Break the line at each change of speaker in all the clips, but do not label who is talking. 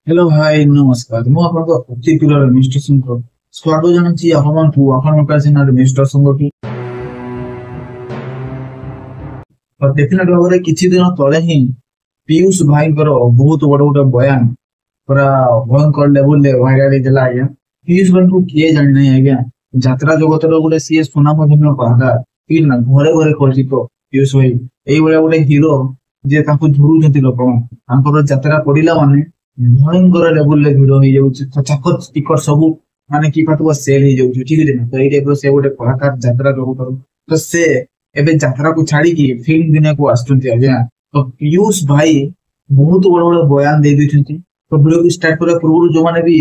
Hello hi नमस्कार ମୁଁ ଆପଣଙ୍କ ଅତି ପ୍ରିୟ ମିଷ୍ଟର ସିଂହ ସ୍ୱାଗତ ଜଣାଉଛି ଆପଣଙ୍କୁ ଆପଣଙ୍କ ଚ୍ୟାନେଲ ମିଷ୍ଟର ସିଂହକୁ ଦେଖିଲା ଭାବରେ କିଛି ଦିନ ତଳେ ହିଁ ପିୟୁଷ ଭାଇଙ୍କର ବହୁତ ବଡ ଗୋଟେ ବୟାନ ପୁରା ଭୟଙ୍କର ଲେଭେଲରେ ଭାଇରାଲ ହେଇଥିଲା ଆଜ୍ଞା। ପିୟୁଷ ଭାଇଙ୍କୁ କିଏ ଜାଣିନାହିଁ ଆଜ୍ଞା। ଯାତ୍ରା ଜଗତର ଗୋଟେ ସିଏ ସୁନାମଧନ୍ୟ କଳାକାର ଠିକ ନା ଘରେ ଘରେ ପରିଚିତ ପିୟୁଷ ଭାଇ ଏଇଭଳିଆ ଗୋଟେ ହିରୋ ଯିଏ ତାଙ୍କୁ ଝୁରୁଛନ୍ତି ଲୋକ ତାଙ୍କର ଯାତ୍ରା ପଡିଲା ମାନେ ଭୟଙ୍କର ଲେଭେଲରେ ଭିଡ ହେଇଯାଉଛି ଚାକର ଟିକଟ ସବୁ ମାନେ କି ପାଠୁଆ ସେଲ ହେଇଯାଉଛି ଠିକ ଅଛି ନା ତ ଏଇ ଟାଇପର ସେ ଗୋଟେ କଳାକାର ଯାତ୍ରା ଜଗତର ତ ସେ ଏବେ ଯାତ୍ରାକୁ ଛାଡିକି ଫିଲ୍ମ ଦୁନିଆକୁ ଆସୁଛନ୍ତି ଆଜ୍ଞା। ତ ପିୟୁଷ ଭାଇ ବହୁତ ବଡ ବଡ ବୟାନ ଦେଇ ଦେଇଛନ୍ତି। ତ ଭିଡିଓକୁ ଷ୍ଟାର୍ଟ କରିବା ପୂର୍ବରୁ ଯୋଉମାନେ ବି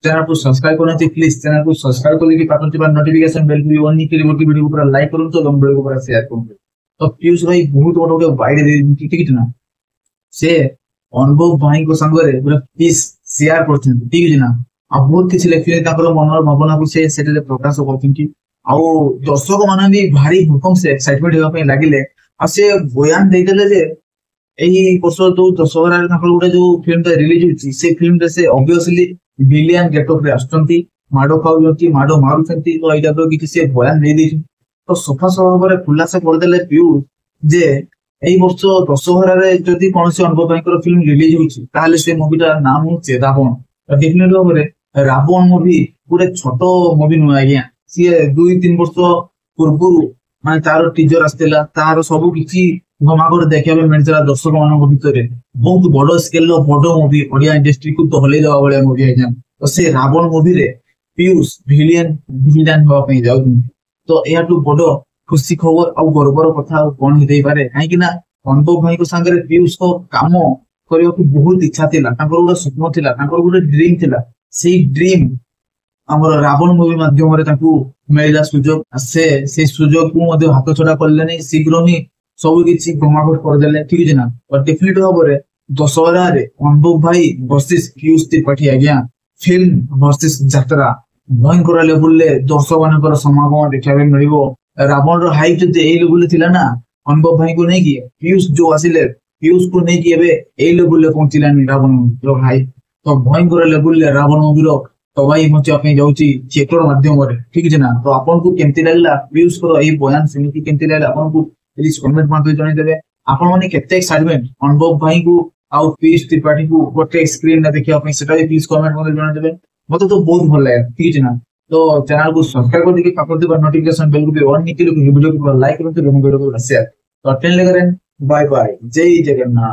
ଚ୍ୟାନେଲକୁ ସବସ୍କ୍ରାଇବ କରନ୍ତି ପ୍ଲିଜ ଚ୍ୟାନେଲକୁ ସବସ୍କ୍ରାଇବ କରିକି ପାଖରେ ଥିବା ନୋଟିଫିକେସନ ବେଲକୁ ବି ଅନ୍ କରିକି ଭିଡିଓକୁ ପୁରା ଲାଇକ୍ କରନ୍ତୁ ଏବଂ ଭିଡିଓକୁ ପୁରା ସେୟାର କରନ୍ତୁ। ତ ପିୟୁଷ ଭାଇ ବହୁତ ବଡ ଗୋଟେ ବାଇଡ ଦେଇଛନ୍ତି ଠିକ ଅଛି ନା ସେ ଅନୁଭବ ଭାଇଙ୍କ ସାଙ୍ଗରେ ପୁରା ପିସ୍ ସେୟାର କରୁଛନ୍ତି ଠିକ ଅଛି ନା ଆଉ ବହୁତ କିଛି ଲେଖିଛନ୍ତି ତାଙ୍କର ମନର ଭାବନାକୁ ସେ ସେଠାରେ ପ୍ରକାଶ କରୁଛନ୍ତି। ଆଉ ଦର୍ଶକ ମାନେ ବି ଭାରି ଭୂକମ୍ପ ସେ ଏକ୍ସାଇଟମେଣ୍ଟ ହେବା ପାଇଁ ଲାଗିଲେ ଆଉ ସେ ବୟାନ ଦେଇଦେଲେ ଯେ ଏଇ ବର୍ଷ ଯୋଉ ଦଶହରାରେ ତାଙ୍କର ଗୋଟେ ଯୋଉ ଫିଲ୍ମଟା ରିଲିଜ ହେଇଛି ସେ ଫିଲ୍ମରେ ସେ ଅବଭିୟସଲି ଭିଲିଆନ ଗେଟଅପରେ ଆସୁଛନ୍ତି ମାଡ ଖାଉଛନ୍ତି ମାଡ ମାରୁଛନ୍ତି ତ ଏଇଟା ତ କିଛି ସେ ବୟାନ ଦେଇଦେଇଛନ୍ତି। ତ ସଫା ସଫା ଭାବରେ ଖୁଲାସା କରିଦେଲେ ପିୟୁଷ ଯେ ଏଇ ବର୍ଷ ଦଶହରାରେ ଯଦି କୌଣସି ଅନୁଭବ ଭାଇଙ୍କର ଫିଲ୍ମ ରିଲିଜ ହଉଛି ତାହେଲେ ସେ ମୁଭିଟା ନାମ ହଉଛି ରାବଣ। ଡେଫିନେଟଲି ଭାବରେ ରାବଣ ମୁଭି ଗୋଟେ ଛୋଟ ମୁଭି ନୁହେଁ ଆଜ୍ଞା। ସିଏ 2-3 ବର୍ଷ ପୂର୍ବରୁ ମାନେ ତାର ଟିଜର ଆସିଥିଲା ତାର ସବୁ କିଛି ଗମାଗରେ ଦେଖିବା ପାଇଁ ମିଳିଥିଲା ଦର୍ଶକ ମାନଙ୍କ ଭିତରେ ବହୁତ ବଡ ସ୍କେଲର ବଡ ମୁଭି ଓଡିଆ ଇଣ୍ଡଷ୍ଟ୍ରିକୁ ଦହଲେଇ ଦେବା ଭଳିଆ ମୁଭି ଆଜ୍ଞା। ତ ସେ ରାବଣ ମୁଭିରେ ପିୟୁଷ ଭିଲିଆନ ହବା ପାଇଁ ଯାଉଛନ୍ତି। ତ ଏହାଠୁ ବଡ ଖୁସି ଖବର ଆଉ ଗର୍ବର କଥା ଆଉ କଣ ହେଇଥାଇପାରେ କାହିଁକି ନା ଅନୁଭବ ଭାଇଙ୍କ ସାଙ୍ଗରେ ପିୟୁଷଙ୍କ କାମ କରିବାକୁ ବହୁତ ଇଚ୍ଛା ଥିଲା ତାଙ୍କର ଗୋଟେ ସ୍ୱପ୍ନ ଥିଲା ତାଙ୍କର ଗୋଟେ ଡ୍ରିମ୍ ଥିଲା ସେଇ ଡ୍ରିମ୍ ଆମର ରାବଣ ମୁଭି ମାଧ୍ୟମରେ ତାଙ୍କୁ ମିଳିଲା ସୁଯୋଗ ସେ ସେଇ ସୁଯୋଗକୁ ମଧ୍ୟ ହାତ ଛଡା କଲେନି ଶୀଘ୍ର ହିଁ ସବୁ କିଛି ଗମାଗଟ କରିଦେଲେ ଠିକ ଅଛି ନା ଡେଫିନେଟ ଭାବରେ ଦଶହରାରେ ଅନୁଭବ ଭାଇ ବର୍ଷିସ ପିୟୁଷ ତ୍ରିପାଠୀ ଆଜ୍ଞା ଫିଲ୍ମ ବର୍ଷିସ ଯାତ୍ରା ଭୟଙ୍କର ଲେଭେଲରେ ଦର୍ଶକ ମାନଙ୍କର ସମାଗମ ଦେଖିବା ପାଇଁ ମିଳିବ। ରାବଣର ହାଇପ ଯଦି ଏଇ ଲେଭେଲରେ ଥିଲା ନା ଅନୁଭବ ଭାଇଙ୍କୁ ନେଇକି ପିୟୁଷ ଯୋଉ ଆସିଲେ ପିୟୁଷକୁ ନେଇକି ଏବେ ଏଇ ଲେଭେଲରେ ପହଞ୍ଚିଲାନି ରାବଣର ହାଇପ ତ ଭୟଙ୍କର ଲେଭେଲରେ ରାବଣ ମୁଭିର ତବାଇ ମଚିବା ପାଇଁ ଯାଉଛି ଥିଏଟର ମାଧ୍ୟମରେ ଠିକ ଅଛି ନା ତ ଆପଣଙ୍କୁ କେମିତି ଲାଗିଲା ପିୟୁଷଙ୍କର ଏଇ ବୟାନ ସେମିତି କେମିତି ଲାଗିଲା ଆପଣଙ୍କୁ ପ୍ଲିଜ କମେଣ୍ଟ ମାଧ୍ୟମରେ ଜଣେଇଦେବେ। ଆପଣ ମାନେ କେତେ ଏକ୍ସାଇଟମେଣ୍ଟ ଅନୁଭବ ଭାଇଙ୍କୁ ଆଉ ପିୟୁଷ ତ୍ରିପାଠୀଙ୍କୁ ଗୋଟେ ସ୍କ୍ରିନରେ ଦେଖିବା ପାଇଁ ସେଟା ବି ପ୍ଲିଜ କମେଣ୍ଟ ମଧ୍ୟ ଜଣେଇଦେବେ। ମତେ ତ ବହୁତ ଭଲ ଲାଗେ ଠିକ ଅଛି ନା ତ ଚ୍ୟାନେଲକୁ ସବସ୍କ୍ରାଇବ କରିକି ପାଖରେ ଥିବା ନୋଟିଫିକେସନ ବେଲକୁ ବି ଅନ୍ କରିକି ଭିଡିଓକୁ ଲାଇକ୍ କରନ୍ତୁ ଏବଂ ଭିଡିଓକୁ ସେୟାର ତ ଅଟେଣ୍ଡ କରେं। बाय बाय जय जगन्नाथ।